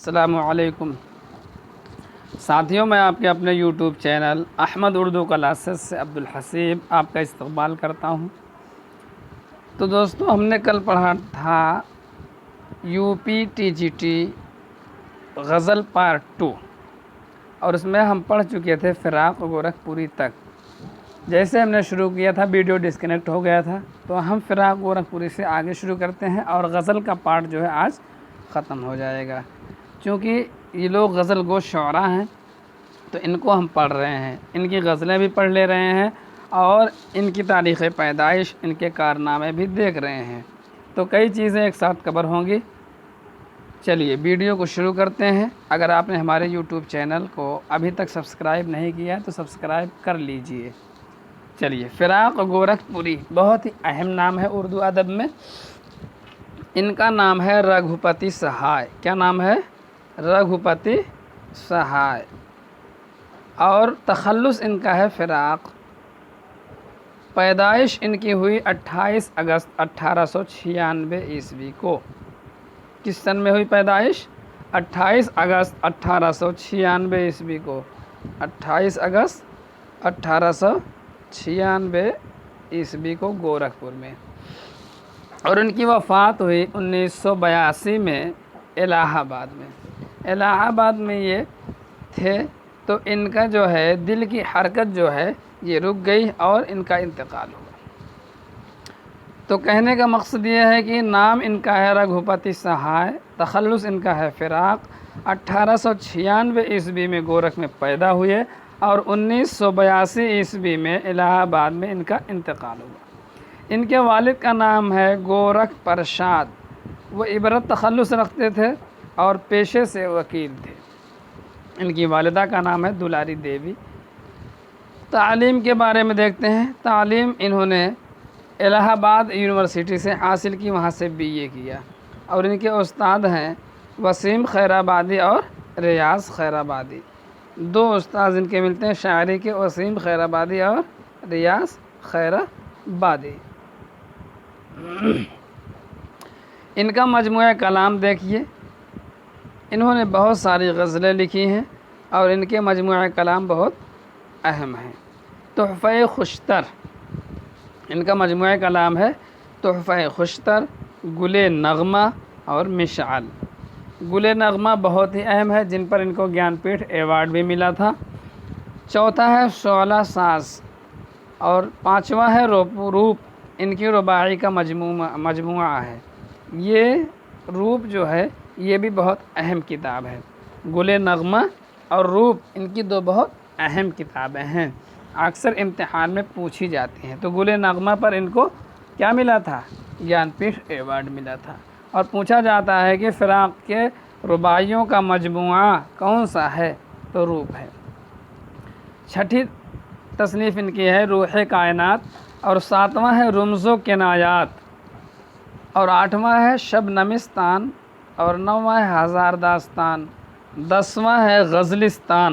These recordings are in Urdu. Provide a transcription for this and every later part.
السلام علیکم ساتھیوں، میں آپ کے اپنے YouTube channel Ahmad Urdu classes سے عبدالحسیب آپ کا استقبال کرتا ہوں۔ تو دوستو، ہم نے کل پڑھا تھا U P T G T غزل پارٹ 2، اور اس میں ہم پڑھ چکے تھے فراق گورکھپوری تک۔ جیسے ہم نے شروع کیا تھا ویڈیو ڈسکنیکٹ ہو گیا تھا، تو ہم فراق گورکھپوری سے آگے شروع کرتے ہیں، اور غزل کا پارٹ جو ہے آج ختم ہو جائے گا۔ چونکہ یہ لوگ غزل گو شعراء ہیں، تو ان کو ہم پڑھ رہے ہیں، ان کی غزلیں بھی پڑھ لے رہے ہیں، اور ان کی تاریخ پیدائش، ان کے کارنامے بھی دیکھ رہے ہیں، تو کئی چیزیں ایک ساتھ کور ہوں گی۔ چلیے ویڈیو کو شروع کرتے ہیں۔ اگر آپ نے ہمارے یوٹیوب چینل کو ابھی تک سبسکرائب نہیں کیا ہے تو سبسکرائب کر لیجئے۔ چلیے، فراق گورکھپوری بہت ہی اہم نام ہے اردو ادب میں۔ ان کا نام ہے رگھوپتی سہائے۔ کیا نام ہے؟ رگھوپتی سہائے۔ اور تخلص ان کا ہے فراق۔ پیدائش ان کی ہوئی 28 اگست 1896 عیسوی کو۔ کس سن میں ہوئی پیدائش؟ 28 اگست 1896 عیسوی کو۔ 28 اگست 1896 عیسوی کو گورکھپور میں۔ اور ان کی وفات ہوئی 1982 میں الہ آباد میں۔ الہ آباد میں یہ تھے، تو ان کا جو ہے دل کی حرکت جو ہے یہ رک گئی اور ان کا انتقال ہوا۔ تو کہنے کا مقصد یہ ہے کہ نام ان کا ہے رگھوپتی سہائے، تخلص ان کا ہے فراق۔ 1896 عیسوی میں گورکھ میں پیدا ہوئے، اور 1982 عیسوی میں الہ آباد میں ان کا انتقال ہوا۔ ان کے والد کا نام ہے گورکھ پرساد۔ وہ عبرت تخلص رکھتے تھے اور پیشے سے وکیل تھے۔ ان کی والدہ کا نام ہے دلاری دیوی۔ تعلیم کے بارے میں دیکھتے ہیں۔ تعلیم انہوں نے الہ آباد یونیورسٹی سے حاصل کی، وہاں سے BA کیا، اور ان کے استاد ہیں وسیم خیرآبادی اور ریاض خیرآبادی۔ دو استاد ان کے ملتے ہیں شاعری کے، وسیم خیرآبادی اور ریاض خیرآبادی۔ ان کا مجموعہ کلام دیکھیے، انہوں نے بہت ساری غزلیں لکھی ہیں، اور ان کے مجموعہ کلام بہت اہم ہیں۔ تحفہ خوشتر، ان کا مجموعہ کلام ہے تحفہ خوشتر، گل نغمہ اور مشعل۔ گل نغمہ بہت ہی اہم ہے، جن پر ان کو گیان پیٹھ ایوارڈ بھی ملا تھا۔ چوتھا ہے شعلہ ساز، اور پانچواں ہے روپ۔ ان کی رباعی کا مجموعہ ہے۔ یہ روپ جو ہے یہ بھی بہت اہم کتاب ہے۔ گل نغمہ اور روپ ان کی دو بہت اہم کتابیں ہیں، اکثر امتحان میں پوچھی جاتی ہیں۔ تو گل نغمہ پر ان کو کیا ملا تھا؟ گیان پیٹھ ایوارڈ ملا تھا۔ اور پوچھا جاتا ہے کہ فراق کے رباعیوں کا مجموعہ کون سا ہے؟ تو روپ ہے۔ چھٹی تصنیف ان کی ہے روح کائنات، اور ساتواں ہے رمز و کنایات، اور آٹھواں ہے شبنمستان، اور نواں ہے ہزار داستان، 10واں ہے غزلستان۔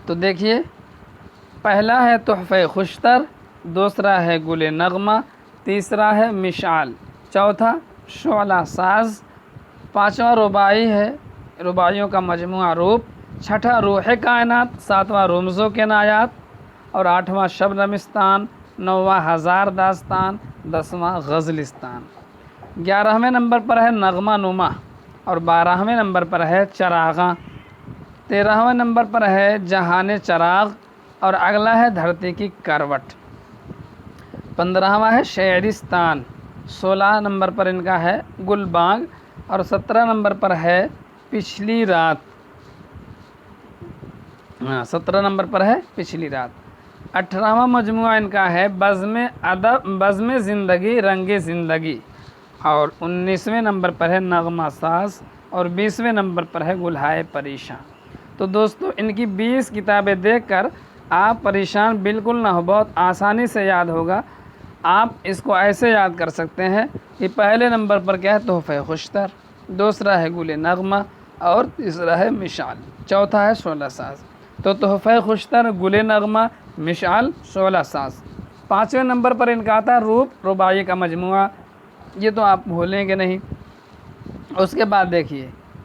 تو دیکھیے، پہلا ہے تحفہ خوشتر، دوسرا ہے گل نغمہ، تیسرا ہے مشعل، چوتھا شعلہ ساز، پانچواں رباعی ہے، رباعیوں کا مجموعہ روپ، چھٹا روح کائنات، ساتواں رمز و کنایات، اور آٹھواں شبنمستان، نواں ہزار داستان، 10واں غزلستان۔ 11ویں نمبر پر ہے نغمہ نما، اور 12ویں نمبر پر ہے چراغاں، 13ویں نمبر پر ہے جہان چراغ، اور اگلا ہے دھرتی کی کروٹ، 15واں ہے شعرستان، 16 نمبر پر ان کا ہے گل بانگ، اور 17 نمبر پر ہے پچھلی رات۔ 17 نمبر پر ہے پچھلی رات۔ 18واں مجموعہ ان کا ہے بزم زندگی رنگ زندگی، اور 19ویں نمبر پر ہے نغمہ ساز، اور 20ویں نمبر پر ہے گلہائے پریشان۔ تو دوستو، ان کی 20 کتابیں دیکھ کر آپ پریشان بالکل نہ ہو، بہت آسانی سے یاد ہوگا۔ آپ اس کو ایسے یاد کر سکتے ہیں کہ پہلے نمبر پر کیا ہے؟ تحفہ خوشتر، دوسرا ہے گل نغمہ، اور تیسرا ہے مشعل، چوتھا ہے شعلہ ساز۔ تو تحفہ خوشتر، گل نغمہ، مشعل، شعلہ ساز۔ 5ویں نمبر پر ان کا آتا ہے روپ، رباعی کا مجموعہ، یہ تو آپ بھولیں گے نہیں۔ اس کے بعد دیکھیے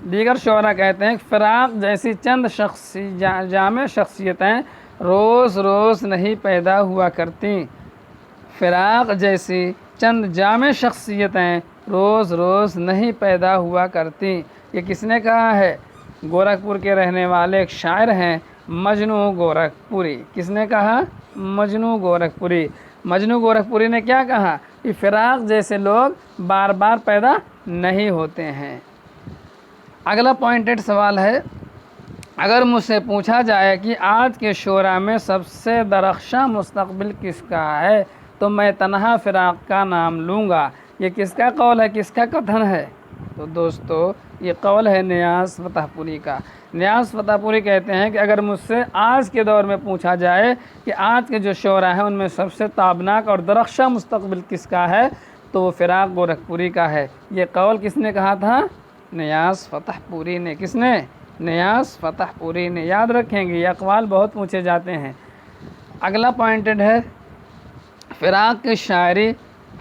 دیگر شعراء کہتے ہیں کہ فراق جیسی چند جامع شخصیتیں روز روز نہیں پیدا ہوا کرتی، فراق جیسی چند جامع شخصیتیں روز روز نہیں پیدا ہوا کرتی۔ یہ کس نے کہا ہے؟ گورکھپور کے رہنے والے ایک شاعر ہیں مجنو گورکھپوری۔ کس نے کہا؟ مجنو گورکھپوری۔ مجنو گورکھپوری نے کیا کہا کہ فراق جیسے لوگ بار بار پیدا نہیں ہوتے ہیں۔ اگلا پوائنٹڈ سوال ہے، اگر مجھ سے پوچھا جائے کہ آج کے شعراء میں سب سے درخشاں مستقبل کس کا ہے تو میں تنہا فراق کا نام لوں گا۔ یہ کس کا قول ہے، کس کا کتھن ہے؟ تو دوستو یہ قول ہے نیاز فتح پوری کا۔ نیاز فتح پوری کہتے ہیں کہ اگر مجھ سے آج کے دور میں پوچھا جائے کہ آج کے جو شعراء ہیں ان میں سب سے تابناک اور درخشاں مستقبل کس کا ہے تو وہ فراق گورکھپوری کا ہے۔ یہ قول کس نے کہا تھا؟ نیاز فتح پوری نے۔ کس نے؟ نیاز فتح پوری نے۔ یاد رکھیں گے، یہ اقوال بہت پوچھے جاتے ہیں۔ اگلا پوائنٹڈ ہے، فراق کی شاعری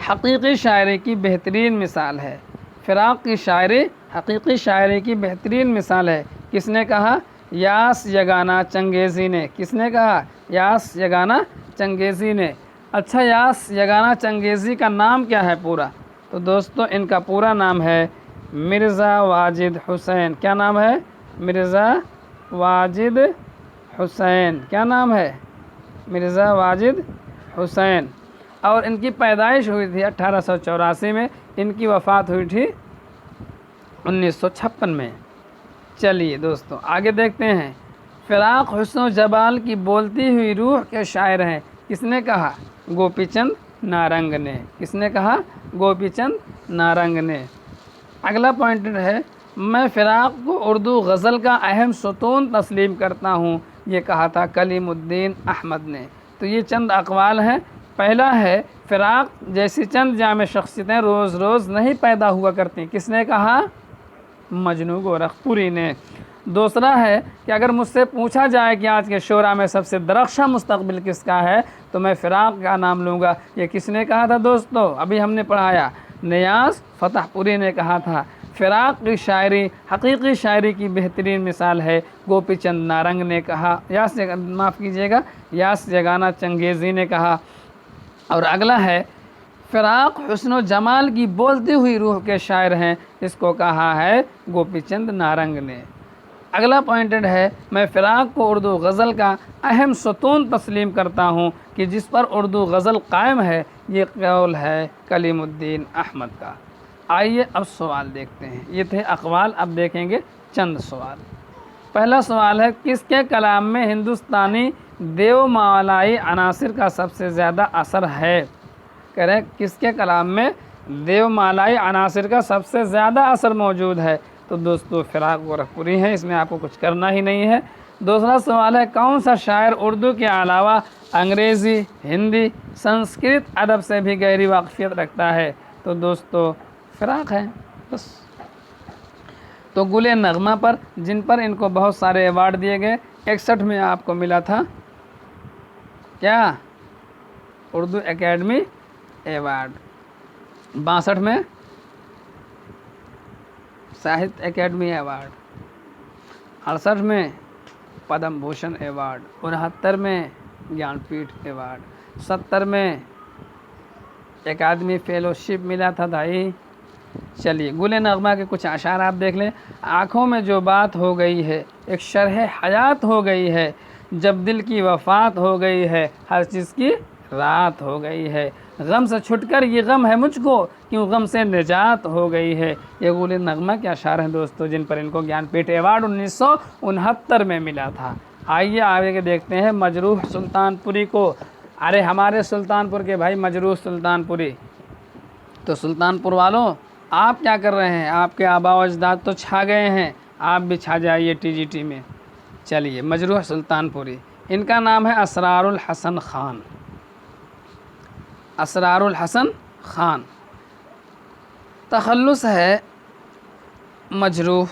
حقیقی شاعری کی بہترین مثال ہے۔ فراق کی شاعری حقیقی شاعری کی بہترین مثال ہے۔ کس نے کہا؟ یاس یگانہ چنگیزی نے۔ کس نے کہا؟ یاس یگانہ چنگیزی نے۔ اچھا، یاس یگانہ چنگیزی کا نام کیا ہے پورا؟ تو دوستو ان کا پورا نام ہے مرزا واجد حسین۔ کیا نام ہے؟ مرزا واجد حسین۔ کیا نام ہے؟ مرزا واجد حسین۔ اور ان کی پیدائش ہوئی تھی 1884 میں، ان کی وفات ہوئی تھی 1956 میں۔ چلیے دوستو آگے دیکھتے ہیں، فراق حسن و جمال کی بولتی ہوئی روح کے شاعر ہیں۔ کس نے کہا؟ گوپی چند نارنگ نے۔ کس نے کہا؟ گوپی چند نارنگ نے۔ اگلا پوائنٹ ہے، میں فراق کو اردو غزل کا اہم ستون تسلیم کرتا ہوں، یہ کہا تھا کلیم الدین احمد نے۔ تو یہ چند اقوال ہیں۔ پہلا ہے، فراق جیسی چند جامع شخصیتیں روز روز نہیں پیدا ہوا کرتی۔ کس نے کہا؟ مجنو گورکھپوری نے۔ دوسرا ہے کہ اگر مجھ سے پوچھا جائے کہ آج کے شعراء میں سب سے درخشاں مستقبل کس کا ہے تو میں فراق کا نام لوں گا۔ یہ کس نے کہا تھا دوستو؟ ابھی ہم نے پڑھایا، نیاز فتح پوری نے کہا تھا۔ فراق کی شاعری حقیقی شاعری کی بہترین مثال ہے، گوپی چند نارنگ نے کہا، یاس یگانہ چنگیزی نے کہا۔ اور اگلا ہے، فراق حسن و جمال کی بولتی ہوئی روح کے شاعر ہیں، اس کو کہا ہے گوپی چند نارنگ نے۔ اگلا پوائنٹڈ ہے، میں فراق کو اردو غزل کا اہم ستون تسلیم کرتا ہوں کہ جس پر اردو غزل قائم ہے، یہ قول ہے کلیم الدین احمد کا۔ آئیے اب سوال دیکھتے ہیں، یہ تھے اقوال، اب دیکھیں گے چند سوال۔ پہلا سوال ہے، کس کے کلام میں ہندوستانی دیو مالائی عناصر کا سب سے زیادہ اثر ہے؟ کہہ رہے ہیں کس کے کلام میں دیو مالائی عناصر کا سب سے زیادہ اثر موجود ہے؟ تو دوستو فراق گورکھپوری ہے، اس میں آپ کو کچھ کرنا ہی نہیں ہے۔ دوسرا سوال ہے، کون سا شاعر اردو کے علاوہ انگریزی، ہندی، سنسکرت ادب سے بھی گہری واقفیت رکھتا ہے؟ تو دوستو فراق ہے بس۔ تو گل نغمہ پر، جن پر ان کو بہت سارے ایوارڈ دیے گئے، 61 میں آپ کو ملا تھا کیا؟ اردو اکیڈمی ایوارڈ، 62 میں ساہتیہ اکیڈمی ایوارڈ، 68 میں پدم بھوشن ایوارڈ، 69 میں گیان پیٹھ ایوارڈ، 70 میں اکیڈمی فیلوشپ ملا تھا بھائی۔ چلیے گل نغمہ کے کچھ اشعار آپ دیکھ لیں۔ آنکھوں میں جو بات ہو گئی ہے، ایک شرح حیات ہو گئی ہے، جب دل کی وفات ہو گئی ہے، ہر چیز کی رات ہو گئی ہے، غم سے چھٹ کر یہ غم ہے مجھ کو، کیوں غم سے نجات ہو گئی ہے۔ یہ گل نغمہ کے اشعار ہیں دوستو، جن پر ان کو گیان پیٹھ ایوارڈ 1969 میں ملا تھا۔ آئیے آگے کے دیکھتے ہیں مجروح سلطان پوری کو۔ ارے ہمارے سلطان پور کے بھائی مجروح سلطان پوری، تو سلطان پور والوں آپ کیا کر رہے ہیں؟ آپ کے آباء و اجداد تو چھا گئے ہیں، آپ بھی چھا جائیے ٹی جی ٹی میں۔ چلیے مجروح سلطان پوری، ان کا نام ہے اسرار الحسن خان۔ اسرار الحسن خان، تخلص ہے مجروح،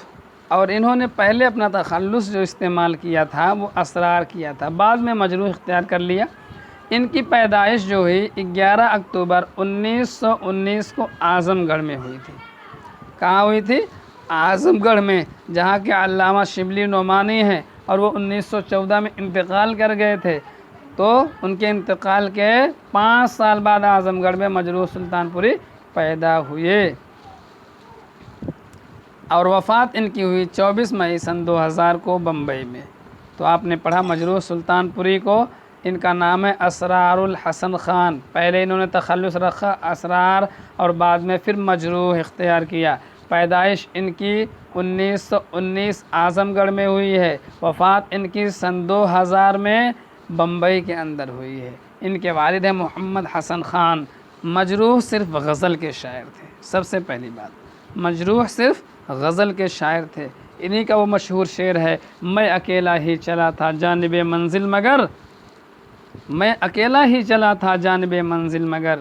اور انہوں نے پہلے اپنا تخلص جو استعمال کیا تھا وہ اسرار کیا تھا، بعد میں مجروح اختیار کر لیا۔ ان کی پیدائش جو ہوئی 11 اکتوبر 1919 کو اعظم گڑھ میں ہوئی تھی۔ کہاں ہوئی تھی؟ اعظم گڑھ میں جہاں کے علامہ شبلی نعمانی ہیں اور وہ 1914 میں انتقال کر گئے تھے، تو ان کے انتقال کے 5 سال بعد اعظم گڑھ میں مجروح سلطان پوری پیدا ہوئے اور وفات ان کی ہوئی 24 مئی سن 2000 کو بمبئی میں۔ تو آپ نے پڑھا مجروح سلطان پوری کو، ان کا نام ہے اسرار الحسن خان، پہلے انہوں نے تخلص رکھا اسرار اور بعد میں پھر مجروح اختیار کیا۔ پیدائش ان کی 1919 اعظم گڑھ میں ہوئی ہے، وفات ان کی سن 2000 میں بمبئی کے اندر ہوئی ہے۔ ان کے والد ہیں محمد حسن خان۔ مجروح صرف غزل کے شاعر تھے، سب سے پہلی بات مجروح صرف غزل کے شاعر تھے۔ انہی کا وہ مشہور شعر ہے، میں اکیلا ہی چلا تھا جانب منزل مگر، میں اکیلا ہی چلا تھا جانب منزل مگر،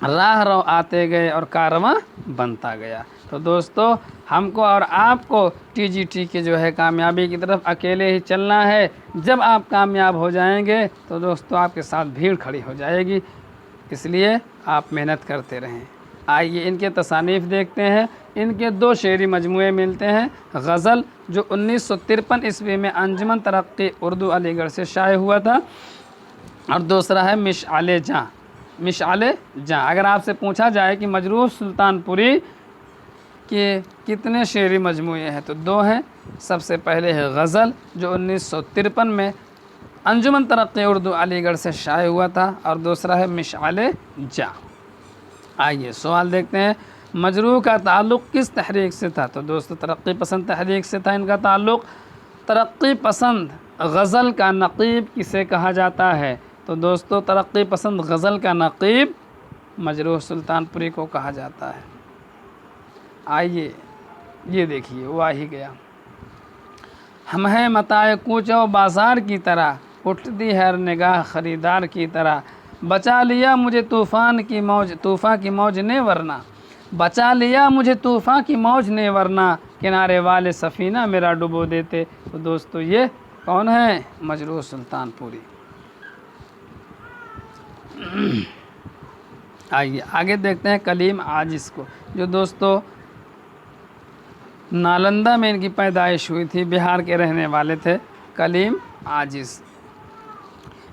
راہ رو آتے گئے اور کارواں بنتا گیا۔ تو دوستو ہم کو اور آپ کو ٹی جی ٹی کے جو ہے کامیابی کی طرف اکیلے ہی چلنا ہے۔ جب آپ کامیاب ہو جائیں گے تو دوستو آپ کے ساتھ بھیڑ کھڑی ہو جائے گی، اس لیے آپ محنت کرتے رہیں۔ آئیے ان کے تصانیف دیکھتے ہیں۔ ان کے 2 شعری مجموعے ملتے ہیں، غزل جو 1953 عیسوی میں انجمن ترقی اردو علی گڑھ سے شائع ہوا تھا، اور دوسرا ہے مشعل جاں۔ مشعل جاں، اگر آپ سے پوچھا جائے کہ مجروح سلطان پوری کے کتنے شعری مجموعے ہیں تو 2 ہیں۔ سب سے پہلے ہے غزل جو 1953 میں انجمن ترقی اردو علی گڑھ سے شائع ہوا تھا، اور دوسرا ہے مشعل جاں۔ آئیے سوال دیکھتے ہیں، مجروح کا تعلق کس تحریک سے تھا؟ تو دوستو ترقی پسند تحریک سے تھا ان کا تعلق۔ ترقی پسند غزل کا نقیب کسے کہا جاتا ہے؟ تو دوستو ترقی پسند غزل کا نقیب مجروح سلطان پوری کو کہا جاتا ہے۔ آئیے یہ دیکھیے، وہ آ ہی گیا۔ ہم ہیں متاع کوچ و بازار کی طرح، اٹھتی ہے ہر نگاہ خریدار کی طرح، بچا لیا مجھے طوفان کی موج نے ورنہ، بچا لیا مجھے طوفان کی موج نے ورنہ، کنارے والے سفینہ میرا ڈبو دیتے۔ تو دوستو یہ کون ہے؟ مجروح سلطان پوری۔ آئیے آگے دیکھتے ہیں کلیم عاجز کو، جو دوستو نالندہ میں ان کی پیدائش ہوئی تھی، بہار کے رہنے والے تھے کلیم عاجز۔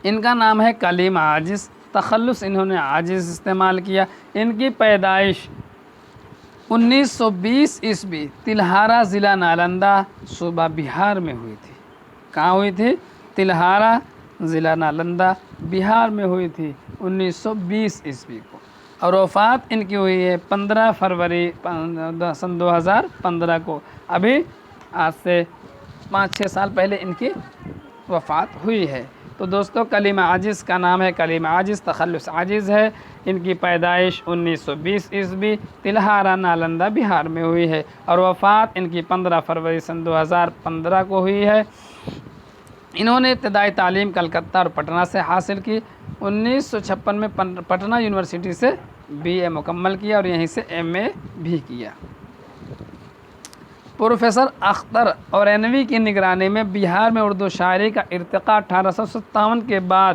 ان کا نام ہے کلیم عاجز، تخلص انہوں نے عاجز استعمال کیا۔ ان کی پیدائش 1920 عیسوی تلہارا ضلع نالندہ صوبہ بہار میں ہوئی تھی۔ کہاں ہوئی تھی؟ تلہارا ضلع نالندہ بہار میں ہوئی تھی 1920 عیسوی کو، اور وفات ان کی ہوئی ہے 15 فروری سن 2015 کو۔ ابھی آج سے 5-6 سال پہلے ان کی وفات ہوئی ہے۔ تو دوستو کلیم عاجز کا نام ہے کلیم عاجز، تخلص عاجز ہے۔ ان کی پیدائش 1920 عیسوی تلہارا نالندہ بہار میں ہوئی ہے، اور وفات ان کی 15 فروری سن 2015 کو ہوئی ہے۔ انہوں نے ابتدائی تعلیم کلکتہ اور پٹنہ سے حاصل کی۔ 1956 میں پٹنہ یونیورسٹی سے BA مکمل کیا اور یہیں سے MA بھی کیا۔ پروفیسر اختر اورینوی کی نگرانی میں بہار میں اردو شاعری کا ارتقاء 1857 کے بعد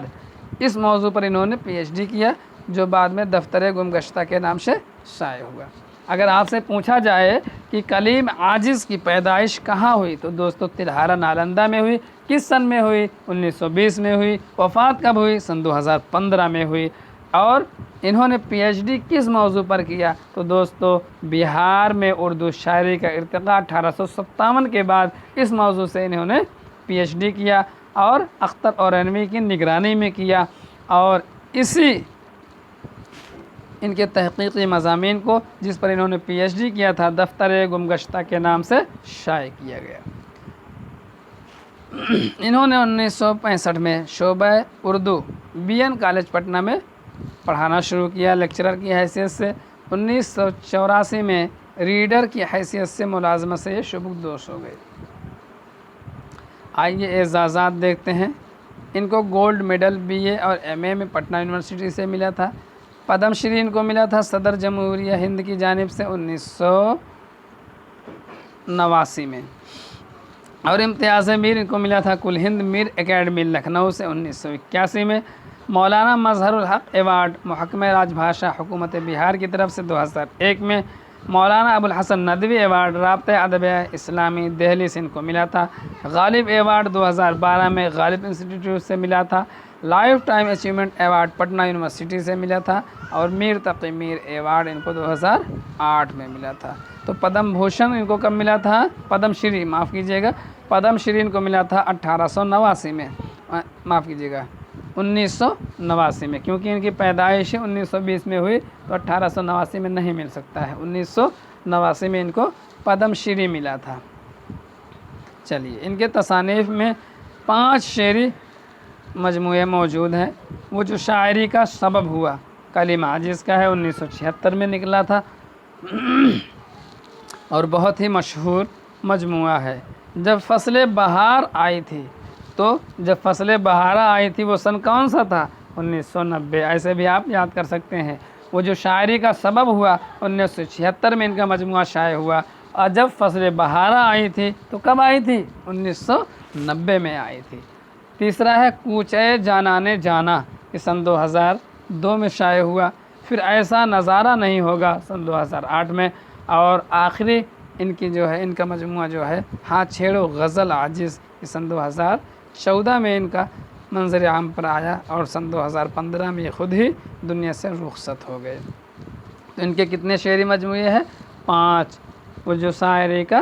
اس موضوع پر انہوں نے PhD کیا، جو بعد میں دفتر گم گشتہ کے نام سے شائع ہوا۔ اگر آپ سے پوچھا جائے کہ کلیم عاجز کی پیدائش کہاں ہوئی تو دوستو تلہارا نالندہ میں ہوئی۔ کس سن میں ہوئی؟ 1920 میں ہوئی۔ وفات کب ہوئی؟ سن 2015 میں ہوئی۔ اور انہوں نے PhD کس موضوع پر کیا تو دوستو بہار میں اردو شاعری کا ارتقاء 1857 کے بعد اس موضوع سے انہوں نے PhD کیا، اور اختر اورینوی کی نگرانی میں کیا، اور اسی ان کے تحقیقی مضامین کو جس پر انہوں نے PhD کیا تھا دفتر گم گشتہ کے نام سے شائع کیا گیا۔ انہوں نے 1965 میں شعبہ اردو BN کالج پٹنہ میں پڑھانا شروع کیا لیکچرر کی حیثیت سے۔ 1984 میں ریڈر کی حیثیت سے ملازمت سے یہ شبکدوش ہو گئے۔ آئیے اعزازات دیکھتے ہیں۔ ان کو گولڈ میڈل BA اور MA میں پٹنہ یونیورسٹی سے ملا تھا۔ پدم شری ان کو ملا تھا صدر جمہوریہ ہند کی جانب سے 1989 میں، اور امتیاز میر ان کو ملا تھا کل ہند میر اکیڈمی لکھنؤ سے 1981 میں۔ مولانا مظہر الحق ایوارڈ محکمہ راج بھاشا حکومت بہار کی طرف سے 2001 میں۔ مولانا ابوالحسن ندوی ایوارڈ رابطہ ادب اسلامی دہلی سے ان کو ملا تھا۔ غالب ایوارڈ 2012 میں غالب انسٹیٹیوٹ سے ملا تھا۔ Life time achievement award Patna university سے ملا تھا، اور میر تقی میر ایوارڈ ان کو 2008 میں ملا تھا۔ تو پدم بھوشن ان کو کب ملا تھا؟ پدم شری، معاف کیجیے گا، پدم شری ان کو ملا تھا 1889 میں، معاف کیجیے گا 1989 میں، کیونکہ ان کی پیدائش 1920 میں ہوئی تو 1889 میں نہیں مل سکتا ہے، 1989 میں ان کو پدم شری ملا تھا۔ چلیے، ان کے تصانیف میں 5 شعری مجموعے موجود ہیں۔ وہ جو شاعری کا سبب ہوا کلیم عاجز کا ہے، 1976 میں نکلا تھا، اور بہت ہی مشہور مجموعہ ہے۔ جب فصل بہار آئی تھی، تو جب فصل بہارہ آئی تھی وہ سن کون سا تھا؟ 1990، ایسے بھی آپ یاد کر سکتے ہیں۔ وہ جو شاعری کا سبب ہوا 1976 میں ان کا مجموعہ شائع ہوا، اور جب فصل بہارہ آئی تھی تو کب آئی تھی؟ 1990 میں آئی تھی۔ تیسرا ہے کوچے جانانے جانا، یہ سن 2002 میں شائع ہوا۔ پھر ایسا نظارہ نہیں ہوگا سن 2008 میں، اور آخری ان کی جو ہے ان کا مجموعہ جو ہے ہاں چھیڑو غزل عاجز، یہ سن 2014 میں ان کا منظر عام پر آیا، اور سن 2015 میں یہ خود ہی دنیا سے رخصت ہو گئے۔ تو ان کے کتنے شعری مجموعے ہیں؟ 5۔ وہ جو شاعری کا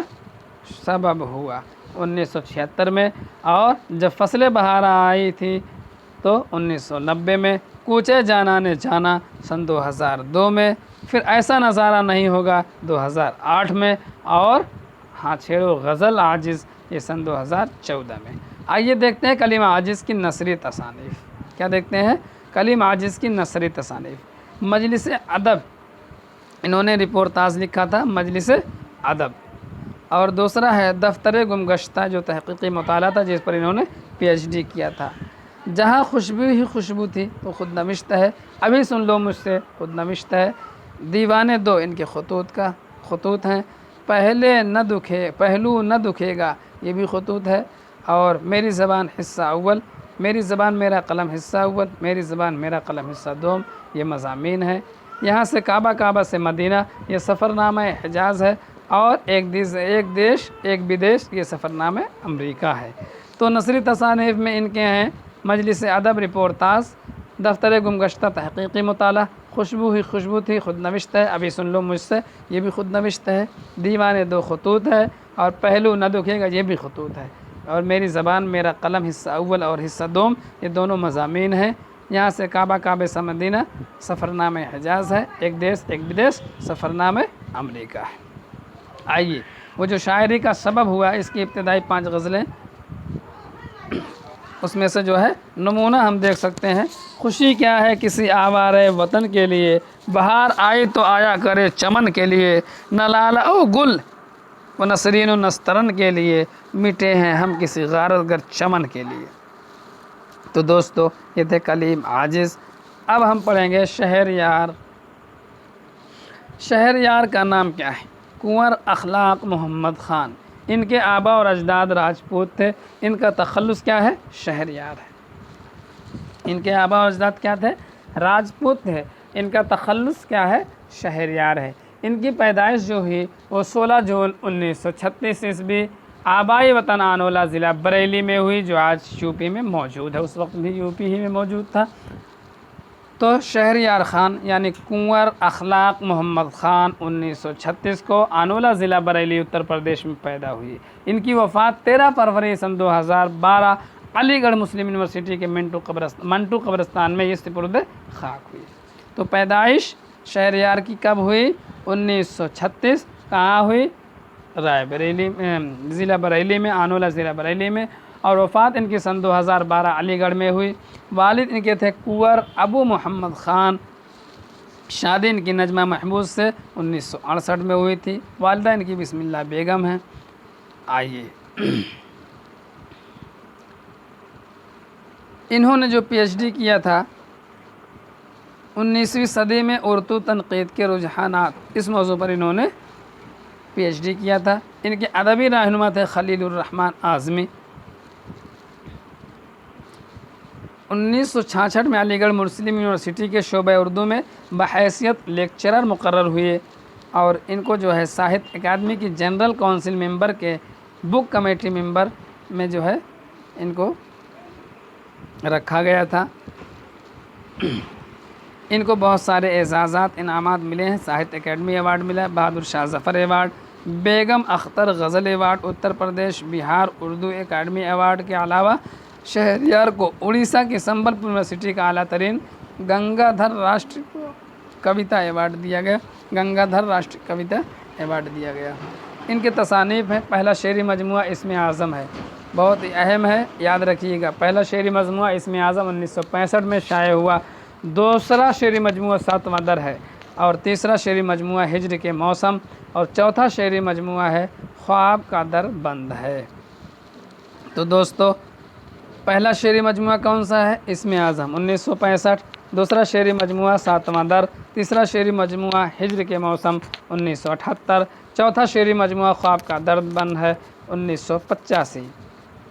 سبب ہوا 1976 میں، اور جب فصل بہارہ آئی تھی تو 1990 میں، کوچے جانا نے جانا سن 2002 میں، پھر ایسا نظارہ نہیں ہوگا 2008 میں، اور ہاں چھیڑو غزل عاجز یہ سن 2014 میں۔ آئیے دیکھتے ہیں کلیم عاجز کی نثری تصانیف۔ کیا دیکھتے ہیں؟ کلیم عاجز کی نثری تصانیف۔ مجلس ادب، انہوں نے رپورتاج لکھا تھا مجلس ادب، اور دوسرا ہے دفتر گمگشتہ جو تحقیقی مطالعہ تھا جس پر انہوں نے PhD کیا تھا۔ جہاں خوشبو ہی خوشبو تھی تو خود نوشت ہے، ابھی سن لو مجھ سے خود نوشت ہے۔ دیوانے دو ان کے خطوط ہیں، پہلو نہ دکھے گا یہ بھی خطوط ہے، اور میری زبان حصہ اول، میری زبان میرا قلم حصہ اول، میری زبان میرا قلم حصہ دوم، یہ مضامین ہے۔ یہاں سے کعبہ سے مدینہ یہ سفر نامہ حجاز ہے، اور ایک دیش ایک بدیش یہ سفر نامہ امریکہ ہے۔ تو نثری تصانیف میں ان کے ہیں مجلس ادب رپورتاج، دفتر گمگشتہ تحقیقی مطالعہ، خوشبو ہی خوشبو تھی خود نوشت ہے، ابھی سن لو مجھ سے یہ بھی خود نوشت ہے، دیوانے دو خطوط ہے، اور پہلو نہ دکھے گا یہ بھی خطوط ہے، اور میری زبان میرا قلم حصہ اول اور حصہ دوم یہ دونوں مضامین ہیں۔ یہاں سے کعبہ سے مدینہ سفر نامہ حجاز ہے، ایک دیش ایک بدیش سفر نامہ امریکہ ہے۔ آئیے، وہ جو شاعری کا سبب ہوا اس کی ابتدائی 5 غزلیں، اس میں سے جو ہے نمونہ ہم دیکھ سکتے ہیں۔ خوشی کیا ہے کسی آوارے وطن کے لیے، بہار آئی تو آیا کرے چمن کے لیے، نہ لالا او گل و نسرین و نسترن کے لیے، مٹے ہیں ہم کسی غارت گر چمن کے لیے۔ تو دوستو یہ تھے کلیم عاجز۔ اب ہم پڑھیں گے شہریار۔ شہریار کا نام کیا ہے؟ کنور اخلاق محمد خان، ان کے آبا اور اجداد راجپوت تھے، ان کا تخلص کیا ہے؟ شہریار ہے۔ ان کے آبا اور اجداد کیا تھے؟ راجپوت تھے، ان کا تخلص کیا ہے؟ شہریار ہے۔ ان کی پیدائش جو ہوئی وہ 16 جون 1936 عیسوی آبائی وطن آنولہ ضلع بریلی میں ہوئی، جو آج یوپی میں موجود ہے، اس وقت بھی یوپی ہی میں موجود تھا۔ تو شہریار خان یعنی کنور اخلاق محمد خان 1936 کو آنولہ ضلع بریلی اتر پردیش میں پیدا ہوئی۔ ان کی وفات 13 فروری سن 2012 علی گڑھ مسلم یونیورسٹی کے منٹو قبرستان میں یہ سپرد خاک ہوئی۔ تو پیدائش شہریار کی کب ہوئی؟ 1936، کہاں ہوئی؟ رائے بریلی ضلع بریلی میں، آنولہ ضلع بریلی میں، اور وفات ان کی سن 2012 علی گڑھ میں ہوئی۔ والد ان کے تھے کنور ابو محمد خان، شادی ان کی نجمہ محمود سے 1968 میں ہوئی تھی۔ والدہ ان کی بسم اللہ بیگم ہیں۔ آئیے، انہوں نے جو PhD کیا تھا 19ویں صدی میں اردو تنقید کے رجحانات، اس موضوع پر انہوں نے PhD کیا تھا۔ ان کے ادبی رہنما تھے خلیل الرحمن اعظمی۔ 1966 میں علی گڑھ مسلم یونیورسٹی کے شعبہ اردو میں بحیثیت لیکچرر مقرر ہوئے۔ اور ان کو جو ہے ساہتیہ اکیڈمی کی جنرل کونسل ممبر کے بک کمیٹی ممبر میں جو ہے ان کو رکھا گیا تھا۔ ان کو بہت سارے اعزازات انعامات ملے ہیں۔ ساہتیہ اکیڈمی ایوارڈ ملا ہے، بہادر شاہ ظفر ایوارڈ، بیگم اختر غزل ایوارڈ اتر پردیش، بہار اردو اکیڈمی ایوارڈ کے علاوہ شہریار کو اڑیسہ کی سنبل پور یونیورسٹی کا اعلیٰ ترین گنگا دھر راشٹریہ کویتا ایوارڈ دیا گیا، گنگا دھر راشٹریہ کویتا ایوارڈ دیا گیا۔ ان کے تصانیف ہیں، پہلا شعری مجموعہ اسم اعظم ہے، بہت ہی اہم ہے، یاد رکھیے گا۔ پہلا شعری مجموعہ اسم اعظم 1965 میں شائع ہوا، دوسرا شعری مجموعہ ساتواں در ہے، اور تیسرا شعری مجموعہ ہجر کے موسم، اور چوتھا شعری مجموعہ ہے خواب کا در بند ہے۔ تو دوستو پہلا شعری مجموعہ کون سا ہے؟ اسم اعظم 1965، دوسرا شعری مجموعہ ساتواں در، تیسرا شعری مجموعہ ہجر کے موسم 1978، چوتھا شعری مجموعہ خواب کا در بند ہے 1985۔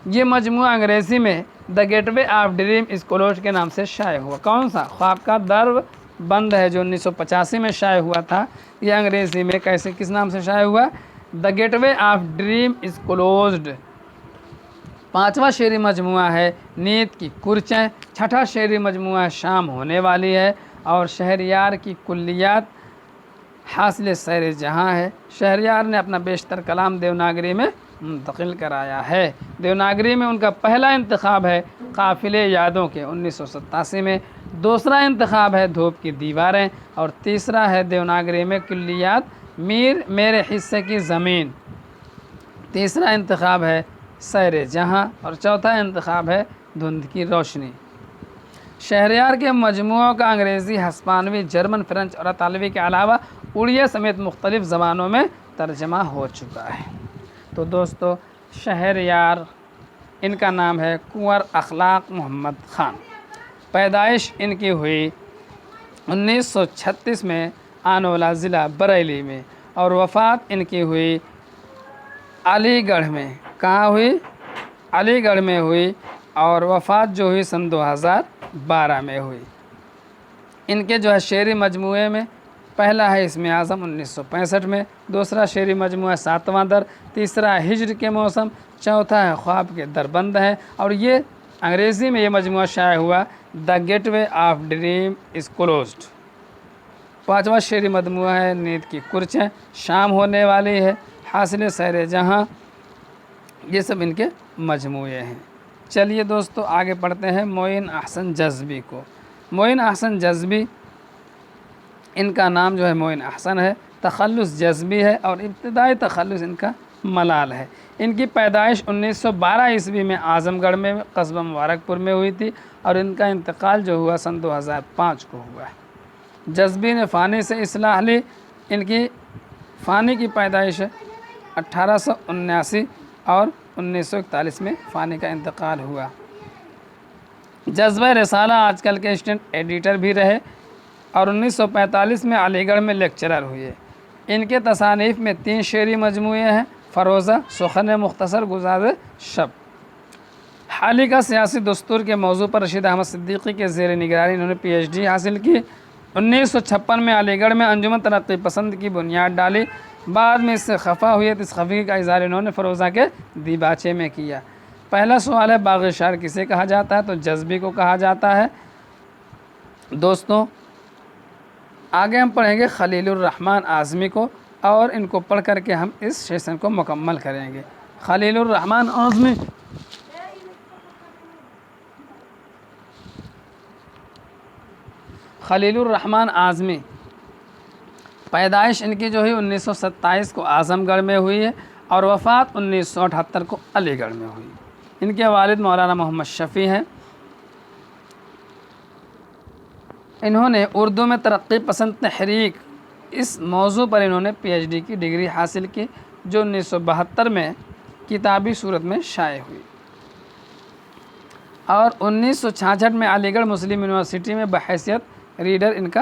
یہ مجموعہ انگریزی میں the gateway of dream is closed کے نام سے شائع ہوا۔ کون سا؟ خواب کا در بند ہے جو 1985 میں شائع ہوا تھا، یہ انگریزی میں کس نام سے شائع ہوا؟ The gateway of dream is closed. پانچواں شعری مجموعہ ہے نیند کی کرچیں، چھٹا شعری مجموعہ شام ہونے والی ہے، اور شہریار کی کلیات حاصل سیر جہاں ہے۔ شہریار نے اپنا بیشتر کلام دیوناگری میں منتقل کرایا ہے۔ دیوناگری میں ان کا پہلا انتخاب ہے قافلے یادوں کے 1987 میں، دوسرا انتخاب ہے دھوپ کی دیواریں، اور تیسرا ہے دیوناگری میں کلیات میر میرے حصے کی زمین، تیسرا انتخاب ہے سیر جہاں، اور چوتھا انتخاب ہے دھند کی روشنی۔ شہریار کے مجموعوں کا انگریزی، ہسپانوی، جرمن، فرینچ اور اطالوی کے علاوہ اڑیہ سمیت مختلف زبانوں میں ترجمہ ہو چکا ہے۔ تو دوستو شہریار ان کا نام ہے کنور اخلاق محمد خان۔ پیدائش ان کی ہوئی 1936 میں آنولہ ضلع بریلی میں، اور وفات ان کی ہوئی علی گڑھ میں۔ کہاں ہوئی؟ علی گڑھ میں ہوئی، اور وفات جو ہوئی سن 2012 میں ہوئی۔ ان کے جو ہے شعری مجموعے میں پہلا ہے اسم اعظم 1965 میں، دوسرا شعری مجموعہ ساتواں در، تیسرا ہجر کے موسم، چوتھا ہے خواب کے در بند ہے، اور یہ انگریزی میں یہ مجموعہ شائع ہوا the gateway of dream is closed. پانچواں شعری مجموعہ ہے نیند کی کرچیں، شام ہونے والی ہے، حاصل سیر جہاں، یہ سب ان کے مجموعے ہیں۔ چلیے دوستو آگے پڑھتے ہیں معین احسن جذبی کو۔ معین احسن جذبی ان کا نام جو ہے معین احسن ہے، تخلص جذبی ہے، اور ابتدائی تخلص ان کا ملال ہے۔ ان کی پیدائش 1912 عیسوی میں اعظم گڑھ میں قصبہ مبارک پور میں ہوئی تھی، اور ان کا انتقال جو ہوا سن 2005 کو ہوا ہے۔ جذبی نے فانی سے اصلاح لی۔ ان کی فانی کی پیدائش ہے 1879 اور 1941 میں فانی کا انتقال ہوا۔ جذبہ رسالہ آج کل کے اسٹنٹ ایڈیٹر بھی رہے، اور 1945 میں علی گڑھ میں لیکچرر ہوئے۔ ان کے تصانیف میں 3 شعری مجموعے ہیں، فروزہ، سخن مختصر، گزاز شب۔ حال ہی کا سیاسی دستور کے موضوع پر رشید احمد صدیقی کے زیر نگرانی انہوں نے پی ایچ ڈی حاصل کی۔ 1956 میں علی گڑھ میں انجمن ترقی پسند کی بنیاد ڈالی، بعد میں اس سے خفا ہوئے تو اس خفگی کا اظہار انہوں نے فروزہ کے دیباچے میں کیا۔ پہلا سوال ہے باغ شاعر کسے کہا جاتا ہے؟ تو جذبی کو کہا جاتا ہے۔ دوستوں آگے ہم پڑھیں گے خلیل الرحمن اعظمی کو، اور ان کو پڑھ کر کے ہم اس سیشن کو مکمل کریں گے۔ خلیل الرحمن اعظمی خلیل الرحمن اعظمی پیدائش ان کی جو ہے 1927 کو اعظم گڑھ میں ہوئی ہے، اور وفات 1978 کو علی گڑھ میں ہوئی۔ ان کے والد مولانا محمد شفیع ہیں۔ انہوں نے اردو میں ترقی پسند تحریک اس موضوع پر انہوں نے پی ایچ ڈی کی ڈگری حاصل کی، جو 1972 میں کتابی صورت میں شائع ہوئی، اور 1966 میں علی گڑھ مسلم یونیورسٹی میں بحیثیت ریڈر ان کا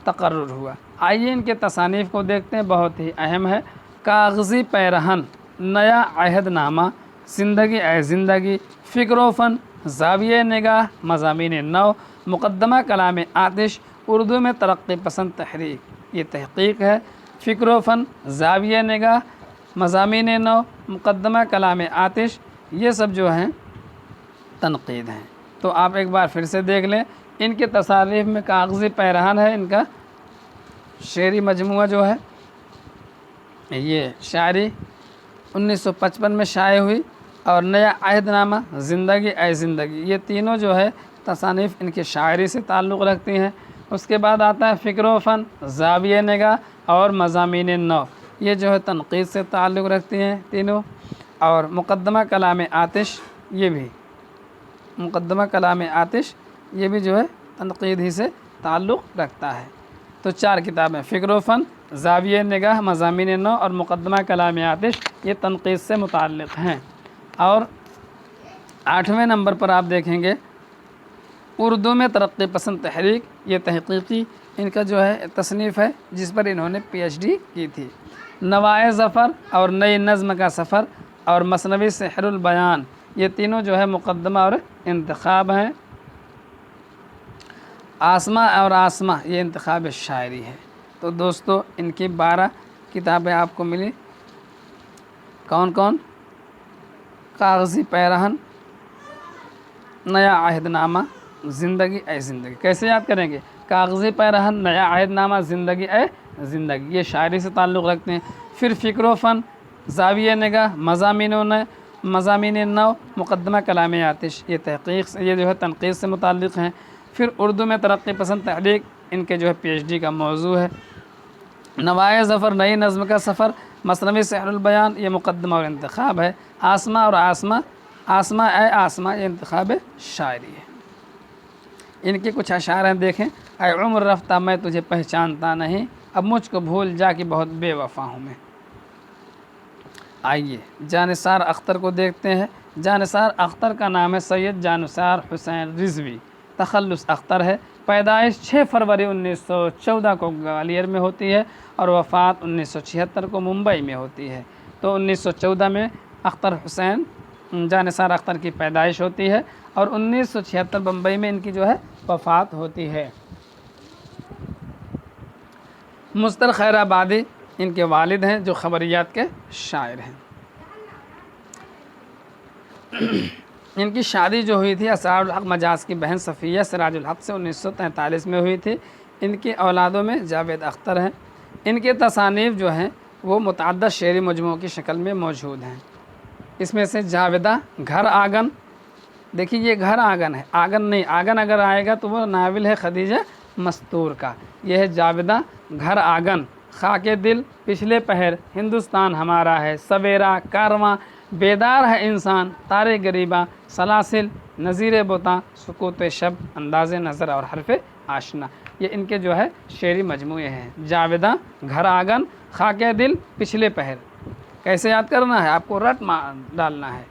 تقرر ہوا۔ آئیے ان کے تصانیف کو دیکھتے ہیں، بہت ہی اہم ہے۔ کاغذی پیرہن، نیا عہد نامہ، زندگی اے زندگی، فکر و فن، زاویہ نگاہ، مضامین نو، مقدمہ کلام آتش، اردو میں ترقی پسند تحریک، یہ تحقیق ہے۔ فکر و فن، زاویہ نگاہ، مضامین نو، مقدمہ کلام آتش، یہ سب جو ہیں تنقید ہیں۔ تو آپ ایک بار پھر سے دیکھ لیں، ان کے تصاریف میں کاغذی پیرہن ہے ان کا شعری مجموعہ جو ہے، یہ شاعری 1955 میں شائع ہوئی، اور نیا عہد نامہ، زندگی اے زندگی، یہ تینوں جو ہے تصانیف ان کے شاعری سے تعلق رکھتی ہیں۔ اس کے بعد آتا ہے فکر و فن، زاویہ نگاہ اور مضامین نو، یہ جو ہے تنقید سے تعلق رکھتی ہیں تینوں، اور مقدمہ کلام آتش، یہ بھی مقدمہ کلام آتش یہ بھی جو ہے تنقید ہی سے تعلق رکھتا ہے۔ تو 4 کتابیں، فکر و فن، زاویہ نگاہ، مضامین نو اور مقدمہ کلام آتش، یہ تنقید سے متعلق ہیں۔ اور 8ویں نمبر پر آپ دیکھیں گے اردو میں ترقی پسند تحریک، یہ تحقیقی ان کا جو ہے تصنیف ہے جس پر انہوں نے پی ایچ ڈی کی تھی۔ نوائے ظفر اور نئی نظم کا سفر اور مثنوی سحر البیان، یہ تینوں جو ہے مقدمہ اور انتخاب ہیں۔ آسماں اور آسماں، یہ انتخاب شاعری ہے۔ تو دوستو ان کی 12 کتابیں آپ کو ملی، کون کون؟ کاغذی پیرہن، نیا عہد نامہ، زندگی اے زندگی۔ کیسے یاد کریں گے؟ کاغذی پیرہن، نیا عہد نامہ، زندگی اے زندگی، یہ شاعری سے تعلق رکھتے ہیں۔ پھر فکر و فن، زاویہ نگاہ، مضامین نو، مقدمہ کلام آتش، یہ تحقیق سے، یہ جو ہے تنقید سے متعلق ہیں۔ پھر اردو میں ترقی پسند تحریک، ان کے جو ہے پی ایچ ڈی کا موضوع ہے۔ نوائے ظفر، نئی نظم کا سفر، مثنوی سحر البیان، یہ مقدمہ اور انتخاب ہے۔ آسماں اور آسماں، آسماں اے آسماں، یہ انتخاب شاعری ہے۔ ان کے کچھ اشعار ہیں، دیکھیں۔ اے عمر رفتہ میں تجھے پہچانتا نہیں، اب مجھ کو بھول جا کہ بہت بے وفا ہوں میں۔ آئیے جانثار اختر کو دیکھتے ہیں۔ جانثار اختر کا نام ہے سید جانثار حسین رضوی، تخلص اختر ہے۔ پیدائش 6 فروری 1914 کو گوالیار میں ہوتی ہے، اور وفات 1976 کو ممبئی میں ہوتی ہے۔ تو 1914 میں اختر حسین جانثار اختر کی پیدائش ہوتی ہے، اور 1976 بمبئی میں ان کی جو ہے وفات ہوتی ہے۔ مستر خیر آبادی ان کے والد ہیں، جو خبریات کے شاعر ہیں۔ ان کی شادی جو ہوئی تھی اسرار الحق مجاز کی بہن صفیہ سراج الحق سے 1943 میں ہوئی تھی۔ ان کی اولادوں میں جاوید اختر ہیں۔ ان کے تصانیف جو ہیں وہ متعدد شعری مجموعوں کی شکل میں موجود ہیں۔ اس میں سے جاویدہ، گھر آنگن، دیکھیے یہ گھر آنگن ہے، آنگن نہیں، آنگن اگر آئے گا تو وہ ناول ہے خدیجہ مستور کا۔ یہ ہے جاویدہ، گھر آنگن، خاک دل، پچھلے پہر، ہندوستان ہمارا ہے، سویرا، کارواں، بیدار ہے انسان، تارے گریباں، سلاسل، نظیر بتاں، سکوت شب، انداز نظر اور حرف آشنا، یہ ان کے جو ہے شعری مجموعے ہیں۔ جاویدہ، گھر آنگن، خاک دل، پچھلے پہر۔ کیسے یاد کرنا ہے؟ آپ کو رٹ ڈالنا ہے۔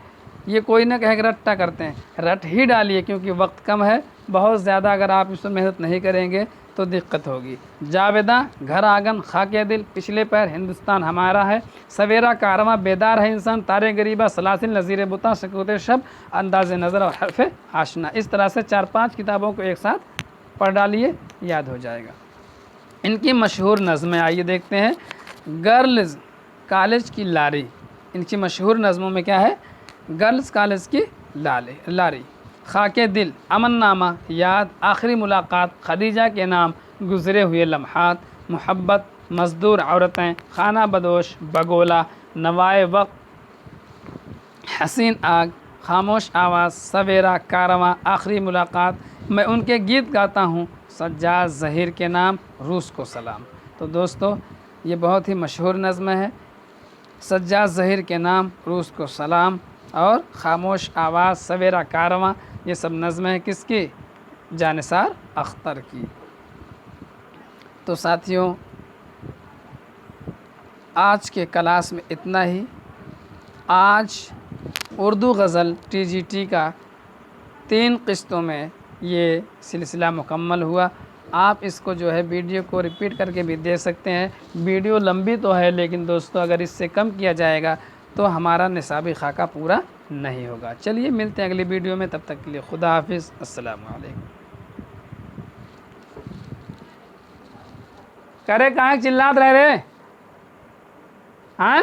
یہ کوئی نہ کہے کہ رٹا کرتے ہیں، رٹ ہی ڈالیے، کیونکہ وقت کم ہے، بہت زیادہ اگر آپ اس پر محنت نہیں کریں گے تو دقت ہوگی۔ جاویدہ، گھر آنگن، خاک دل، پچھلے پیر، ہندوستان ہمارا ہے، سویرا، کارواں، بیدار ہے انسان، تارے گریباں، سلاسل، نظیر بتاں، سکوت شب، انداز نظر اور حرف آشنا۔ اس طرح سے 4-5 کتابوں کو ایک ساتھ پڑھ ڈالیے، یاد ہو جائے گا۔ ان کی مشہور نظمیں آئیے دیکھتے ہیں۔ گرلز کالج کی لاری، ان کی مشہور نظموں میں کیا ہے؟ گرلز کالج کی لاری، خاک دل، امن نامہ، یاد، آخری ملاقات، خدیجہ کے نام، گزرے ہوئے لمحات، محبت، مزدور عورتیں، خانہ بدوش، بگولا، نوائے وقت، حسین آگ، خاموش آواز، سویرا، کارواں، آخری ملاقات، میں ان کے گیت گاتا ہوں، سجاد ظہیر کے نام، روس کو سلام۔ تو دوستو یہ بہت ہی مشہور نظمیں ہیں، سجاد ظہیر کے نام، روس کو سلام، اور خاموش آواز، سویرا، کارواں، یہ سب نظمیں ہیں کس کی؟ جانثار اختر کی۔ تو ساتھیوں آج کے کلاس میں اتنا ہی۔ آج اردو غزل TGT کا 3 قسطوں میں یہ سلسلہ مکمل ہوا۔ آپ اس کو جو ہے ویڈیو کو ریپیٹ کر کے بھی دے سکتے ہیں۔ ویڈیو لمبی تو ہے، لیکن دوستو اگر اس سے کم کیا جائے گا تو ہمارا نصابی خاکہ پورا نہیں ہوگا۔ چلیے ملتے ہیں اگلی ویڈیو میں، تب تک کے لیے خدا حافظ، السلام علیکم۔ کرے کہاں چلات رہے رے؟ ہاں